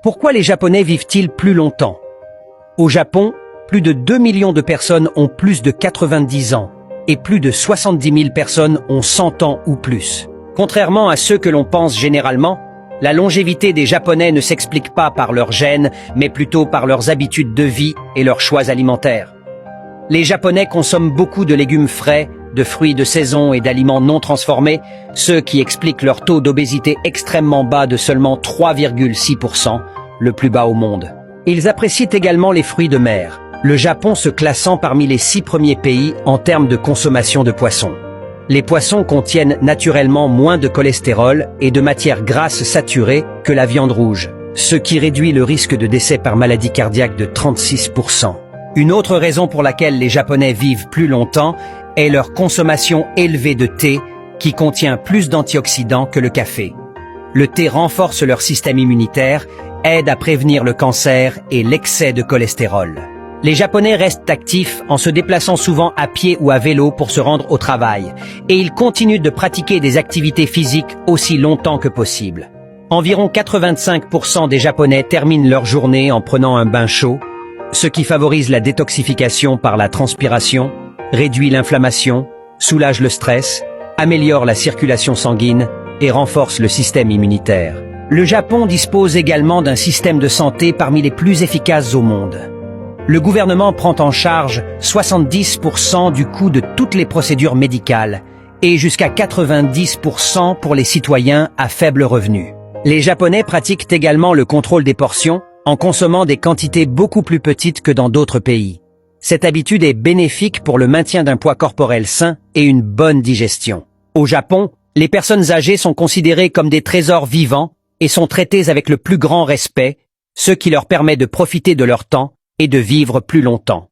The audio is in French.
Pourquoi les Japonais vivent-ils plus longtemps? Au Japon, plus de 2 millions de personnes ont plus de 90 ans et plus de 70 000 personnes ont 100 ans ou plus. Contrairement à ce que l'on pense généralement, la longévité des Japonais ne s'explique pas par leurs gènes, mais plutôt par leurs habitudes de vie et leurs choix alimentaires. Les Japonais consomment beaucoup de légumes frais, de fruits de saison et d'aliments non transformés, ce qui explique leur taux d'obésité extrêmement bas de seulement 3,6%, le plus bas au monde. Ils apprécient également les fruits de mer, le Japon se classant parmi les 6 premiers pays en termes de consommation de poissons. Les poissons contiennent naturellement moins de cholestérol et de matières grasses saturées que la viande rouge, ce qui réduit le risque de décès par maladie cardiaque de 36%. Une autre raison pour laquelle les Japonais vivent plus longtemps est leur consommation élevée de thé qui contient plus d'antioxydants que le café. Le thé renforce leur système immunitaire, aide à prévenir le cancer et l'excès de cholestérol. Les Japonais restent actifs en se déplaçant souvent à pied ou à vélo pour se rendre au travail, et ils continuent de pratiquer des activités physiques aussi longtemps que possible. Environ 85% des Japonais terminent leur journée en prenant un bain chaud, ce qui favorise la détoxification par la transpiration, réduit l'inflammation, soulage le stress, améliore la circulation sanguine et renforce le système immunitaire. Le Japon dispose également d'un système de santé parmi les plus efficaces au monde. Le gouvernement prend en charge 70% du coût de toutes les procédures médicales et jusqu'à 90% pour les citoyens à faible revenu. Les Japonais pratiquent également le contrôle des portions en consommant des quantités beaucoup plus petites que dans d'autres pays. Cette habitude est bénéfique pour le maintien d'un poids corporel sain et une bonne digestion. Au Japon, les personnes âgées sont considérées comme des trésors vivants et sont traitées avec le plus grand respect, ce qui leur permet de profiter de leur temps et de vivre plus longtemps.